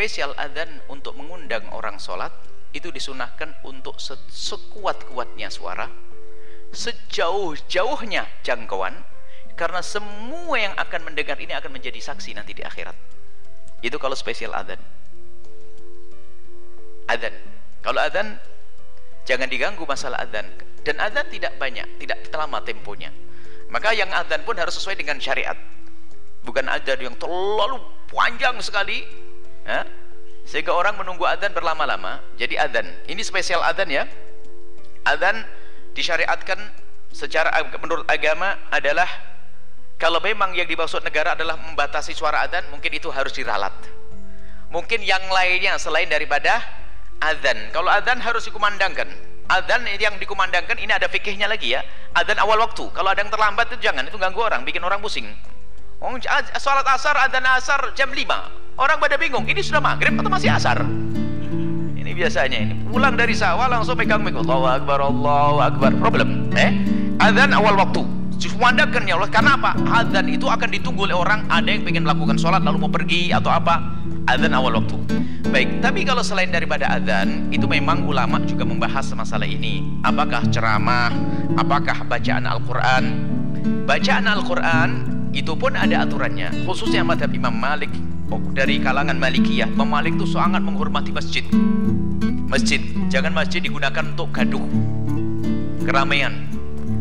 spesial adzan untuk mengundang orang sholat itu disunahkan untuk sekuat-kuatnya suara, sejauh-jauhnya jangkauan, karena semua yang akan mendengar ini akan menjadi saksi nanti di akhirat. Itu kalau spesial adzan. Adzan. Kalau adzan jangan diganggu masalah adzan. Dan adzan tidak banyak, tidak lama temponya. Maka yang adzan pun harus sesuai dengan syariat. Bukan adzan yang terlalu panjang sekali, ya, sehingga orang menunggu adzan berlama-lama. Jadi adzan, ini spesial adzan ya. Adzan disyariatkan secara menurut agama adalah kalau memang yang dimaksud negara adalah membatasi suara adzan, mungkin itu harus diralat. Mungkin yang lainnya selain daripada adzan. Kalau adzan harus dikumandangkan. Adzan yang dikumandangkan ini ada fikihnya lagi ya. Adzan awal waktu. Kalau ada yang terlambat itu jangan, itu ganggu orang, bikin orang pusing. Oh, salat asar, adzan asar jam 5. Orang pada bingung, ini sudah maghrib atau masih asar? Ini biasanya ini. Pulang dari sawah langsung pegang mic. Allahu Akbar, Allahu Akbar. Problem. Adzan awal waktu. Dikumandangkan ya Allah. Karena apa? Adzan itu akan ditunggu oleh orang. Ada yang ingin melakukan sholat lalu mau pergi atau apa. Adzan awal waktu. Baik, tapi kalau selain daripada adzan, itu memang ulama juga membahas masalah ini. Apakah ceramah, apakah bacaan Al-Quran? Bacaan Al-Quran itu pun ada aturannya, khususnya mazhab Imam Malik dari kalangan Malikiyah. Imam Malik itu sangat menghormati masjid. Masjid, jangan masjid digunakan untuk gaduh, keramaian.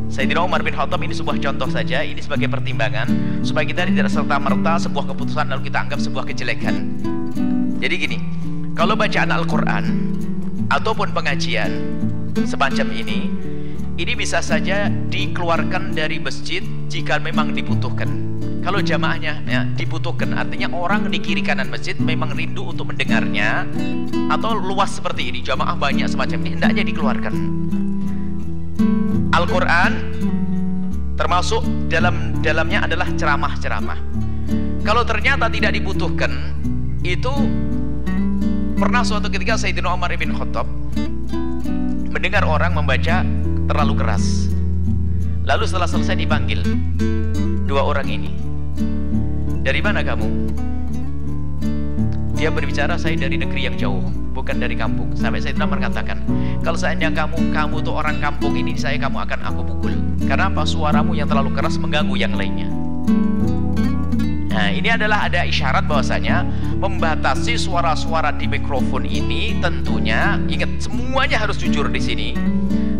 Sayyidina Umar bin Khattab ini sebuah contoh saja, ini sebagai pertimbangan supaya kita tidak serta-merta sebuah keputusan lalu kita anggap sebuah kejelekan. Jadi gini, kalau bacaan Al-Quran ataupun pengajian semacam ini bisa saja dikeluarkan dari masjid jika memang dibutuhkan. Kalau jamaahnya ya, dibutuhkan, artinya orang di kiri kanan masjid memang rindu untuk mendengarnya, atau luas seperti ini, jamaah banyak semacam ini, hendaknya dikeluarkan. Al-Quran termasuk dalamnya adalah ceramah-ceramah. Kalau ternyata tidak dibutuhkan, itu pernah suatu ketika Sayyidina Umar bin Khattab mendengar orang membaca terlalu keras. Lalu setelah selesai dipanggil dua orang ini, dari mana kamu? Dia berbicara, saya dari negeri yang jauh, bukan dari kampung. Sampai Sayyidina Umar katakan, kalau seandainya kamu tuh orang kampung ini, kamu akan aku pukul. Karena apa? Suaramu yang terlalu keras mengganggu yang lainnya. Nah, ini adalah ada isyarat bahwasanya membatasi suara-suara di mikrofon ini tentunya, ingat semuanya harus jujur di sini.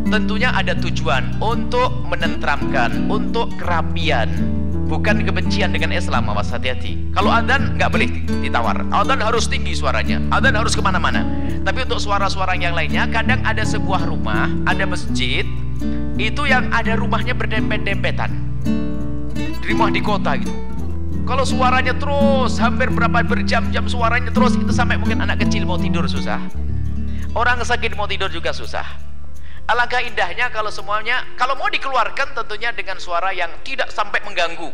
Tentunya ada tujuan untuk menenteramkan, untuk kerapian, bukan kebencian dengan Islam. Awas, hati-hati. Kalau adzan nggak boleh ditawar, adzan harus tinggi suaranya, adzan harus kemana-mana. Tapi untuk suara-suara yang lainnya, kadang ada sebuah rumah, ada masjid, itu yang ada rumahnya berdempet-dempetan, di rumah di kota gitu. Kalau suaranya terus hampir berjam-jam suaranya terus, itu sampai mungkin anak kecil mau tidur susah, orang sakit mau tidur juga susah. Alangkah indahnya kalau semuanya, kalau mau dikeluarkan tentunya dengan suara yang tidak sampai mengganggu.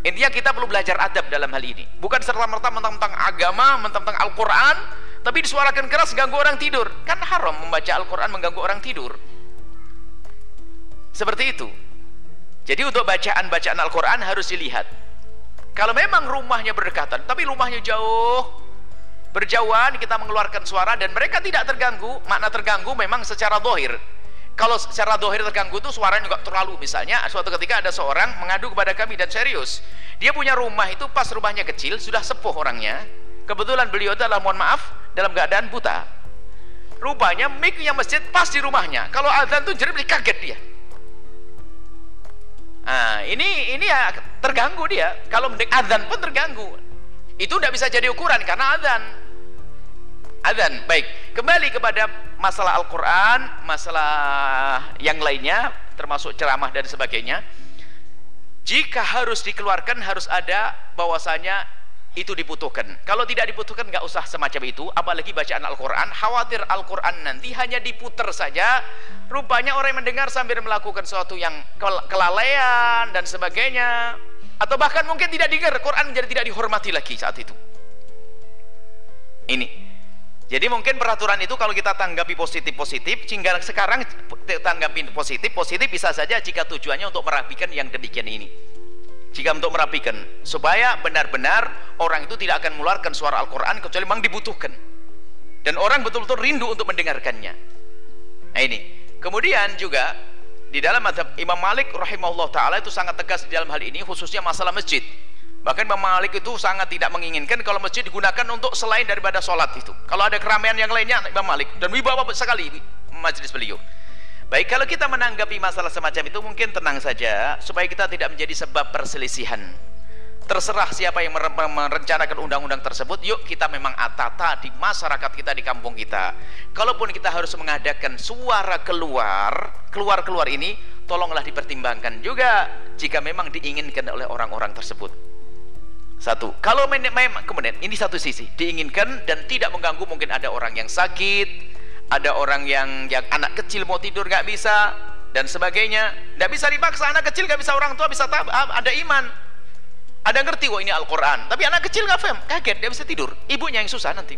Intinya kita perlu belajar adab dalam hal ini, bukan serta-merta mentang-mentang agama, mentang-mentang Al-Quran tapi disuarakan keras ganggu orang tidur. Kan haram membaca Al-Quran mengganggu orang tidur, seperti itu. Jadi untuk bacaan Al-Quran harus dilihat. Kalau memang rumahnya berdekatan tapi rumahnya jauh, berjauhan, kita mengeluarkan suara dan mereka tidak terganggu. Makna terganggu memang secara zahir. Kalau secara zahir terganggu itu suaranya juga terlalu. Misalnya suatu ketika ada seorang mengadu kepada kami, dan serius, dia punya rumah itu pas rumahnya kecil, sudah sepuh orangnya. Kebetulan beliau itu adalah, mohon maaf, dalam keadaan buta. Rupanya mic-nya masjid pas di rumahnya. Kalau azan tuh jadi kaget dia. Nah, ini ya terganggu dia. Kalau azan pun terganggu. Itu tidak bisa jadi ukuran karena azan. Baik, kembali kepada masalah Al-Quran, masalah yang lainnya termasuk ceramah dan sebagainya. Jika harus dikeluarkan, harus ada bahwasanya itu dibutuhkan. Kalau tidak dibutuhkan nggak usah semacam itu, apalagi bacaan Al-Quran. Khawatir Al-Quran nanti hanya diputer saja, rupanya orang yang mendengar sambil melakukan sesuatu yang kelalaian dan sebagainya, atau bahkan mungkin tidak dengar, Quran menjadi tidak dihormati lagi saat itu. Ini jadi mungkin peraturan itu kalau kita tanggapi positif, sehingga sekarang tanggapi positif bisa saja jika tujuannya untuk merapikan yang demikian ini. jika untuk merapikan, supaya benar-benar orang itu tidak akan mengeluarkan suara Al-Quran kecuali memang dibutuhkan dan orang betul-betul rindu untuk mendengarkannya. Nah ini, kemudian juga di dalam mazhab Imam Malik rahimahullah ta'ala itu sangat tegas di dalam hal ini, khususnya masalah masjid. Bahkan Imam Malik itu sangat tidak menginginkan kalau masjid digunakan untuk selain daripada sholat itu. Kalau ada keramaian yang lainnya, Imam Malik, dan wibawa sekali majelis beliau. Baik, kalau kita menanggapi masalah semacam itu mungkin tenang saja supaya kita tidak menjadi sebab perselisihan. Terserah siapa yang merencanakan undang-undang tersebut, yuk kita memang atata di masyarakat kita, di kampung kita. Kalaupun kita harus mengadakan suara keluar ini, tolonglah dipertimbangkan juga jika memang diinginkan oleh orang-orang tersebut. Satu, kalau memang kemudian ini satu sisi diinginkan dan tidak mengganggu, mungkin ada orang yang sakit, ada orang yang anak kecil mau tidur nggak bisa dan sebagainya, nggak bisa dipaksa. Anak kecil nggak bisa, orang tua bisa, ada iman, ada ngerti ini Al-Quran, tapi anak kecil nggak paham, kaget, dia bisa tidur, ibunya yang susah nanti.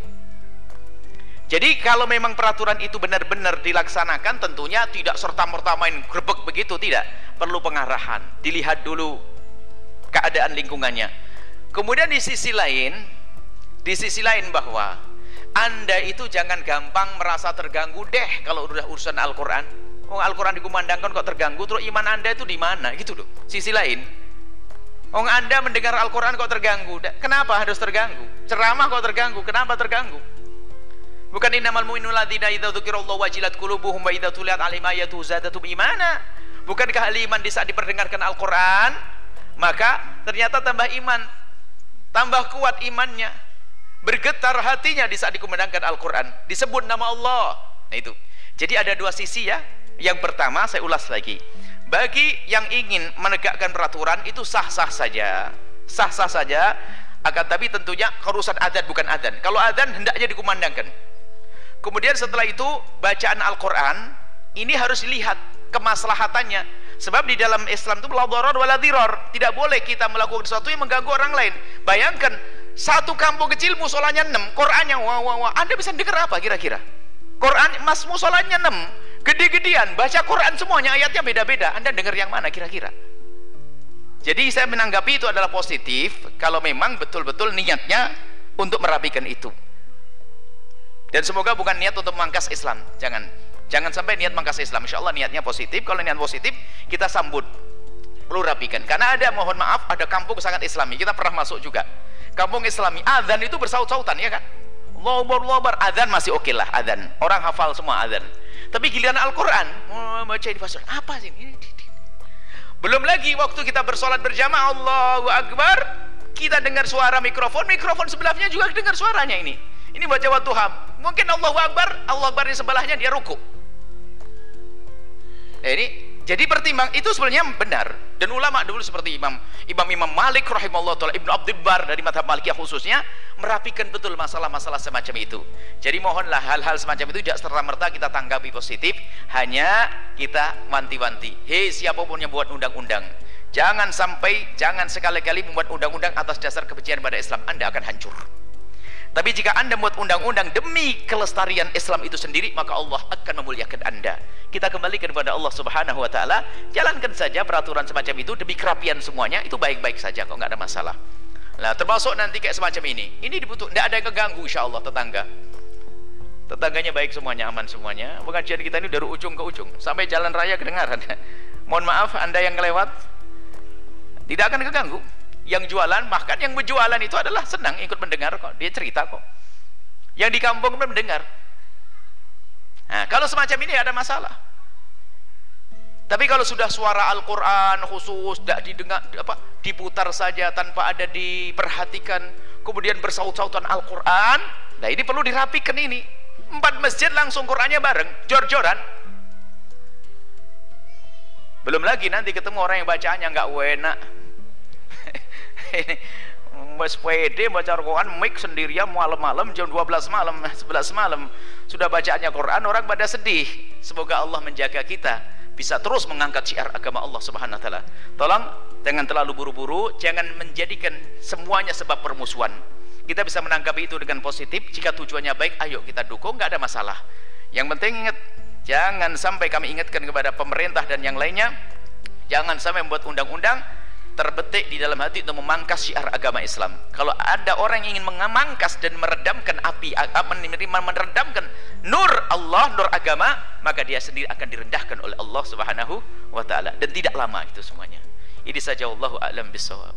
Jadi kalau memang peraturan itu benar-benar dilaksanakan, tentunya tidak serta-merta main grebek begitu, tidak, perlu pengarahan, dilihat dulu keadaan lingkungannya. Kemudian di sisi lain bahwa Anda itu jangan gampang merasa terganggu deh kalau udah urusan Al-Quran. Al-Quran dikumandangkan kok terganggu, terus iman Anda itu di mana? Gitu loh. Sisi lain, Anda mendengar Al-Quran kok terganggu. Kenapa harus terganggu? Ceramah kok terganggu? Kenapa terganggu? Bukan innamal mu'minuna alladzina idza dzukirallahu wajilat qulubuhum wa idza tuliyat 'alaihim ayatuhu zadatum imana. Bukankah ahli iman di saat diperdengarkan Al-Quran maka ternyata tambah iman, tambah kuat imannya, bergetar hatinya di saat dikumandangkan Al-Quran, disebut nama Allah. Nah itu, jadi ada dua sisi ya. Yang pertama, saya ulas lagi, bagi yang ingin menegakkan peraturan itu sah-sah saja, akan tapi tentunya urusan adzan bukan adzan. Kalau adzan hendaknya dikumandangkan. Kemudian setelah itu bacaan Al-Quran ini harus dilihat kemaslahatannya, sebab di dalam Islam itu la dharar wala dhirar, tidak boleh kita melakukan sesuatu yang mengganggu orang lain. Bayangkan satu kampung kecil musolanya 6, Qurannya wah. Anda bisa dengar apa kira-kira? Quran musolanya 6, gede-gedean, baca Quran semuanya, ayatnya beda-beda. Anda dengar yang mana kira-kira? Jadi saya menanggapi itu adalah positif kalau memang betul-betul niatnya untuk merapikan itu. Dan semoga bukan niat untuk memangkas Islam. Jangan sampai niat memangkas Islam. Insya Allah niatnya positif. Kalau niat positif kita sambut, perlu rapikan. Karena ada, mohon maaf, ada kampung sangat Islami. Kita pernah masuk juga kampung Islami, adzan itu bersaut-sautan, ya kan? Allahu Akbar, adzan masih oke lah, adzan orang hafal semua adzan. Tapi giliran Al-Quran baca di fasal apa sih ini? Belum lagi waktu kita bersolat berjamaah, Allahu Akbar, kita dengar suara mikrofon sebelahnya juga dengar suaranya ini baca Wadduha, mungkin Allahu Akbar di sebelahnya dia ruku. Ini jadi pertimbang itu sebenarnya benar, dan ulama dulu seperti Imam Malik rahimahullah taala, Ibnu Abdul Bar dari mazhab Malikiyah khususnya merapikan betul masalah-masalah semacam itu. Jadi mohonlah hal-hal semacam itu tidak serta-merta kita tanggapi positif, hanya kita wanti-wanti. Hei siapapun yang buat undang-undang, jangan sekali-kali membuat undang-undang atas dasar kebencian pada Islam, Anda akan hancur. Tapi jika Anda membuat undang-undang demi kelestarian Islam itu sendiri, maka Allah akan memuliakan Anda. Kita kembalikan kepada Allah Subhanahu wa taala, jalankan saja peraturan semacam itu demi kerapian semuanya, itu baik-baik saja kok, nggak ada masalah. Nah, termasuk nanti kayak semacam ini dibutuhkan, tidak ada yang keganggu insyaallah. Tetangganya baik semuanya, aman semuanya. Pengajian kita ini dari ujung ke ujung sampai jalan raya kedengaran. Mohon maaf Anda yang lewat tidak akan keganggu. Yang jualan, bahkan yang berjualan itu adalah senang ikut mendengar kok, dia cerita kok. Yang di kampung pun mendengar. Nah, kalau semacam ini ada masalah. Tapi kalau sudah suara Al-Quran khusus tidak didengar, diputar saja tanpa ada diperhatikan, kemudian bersaut-sautan Al-Quran, nah ini perlu dirapikan ini. 4 masjid langsung Qurannya bareng, jor-joran. Belum lagi nanti ketemu orang yang bacaannya nggak enak. Ini Mas pede baca Al-Quran, mic sendirian malam-malam jam 12 malam, 11 malam sudah bacaannya Quran, orang pada sedih. Semoga Allah menjaga kita bisa terus mengangkat syiar agama Allah Subhanahu wa taala. Tolong jangan terlalu buru-buru, jangan menjadikan semuanya sebab permusuhan. Kita bisa menanggapi itu dengan positif, jika tujuannya baik, ayo kita dukung, nggak ada masalah. Yang penting ingat, jangan sampai kami ingatkan kepada pemerintah dan yang lainnya, jangan sampai membuat undang-undang terbetik di dalam hati untuk memangkas syiar agama Islam. Kalau ada orang yang ingin memangkas dan meredamkan api, meredamkan nur Allah, nur agama, maka dia sendiri akan direndahkan oleh Allah Subhanahu wa taala, dan tidak lama itu semuanya. Ini saja, wallahu a'lam bishawab.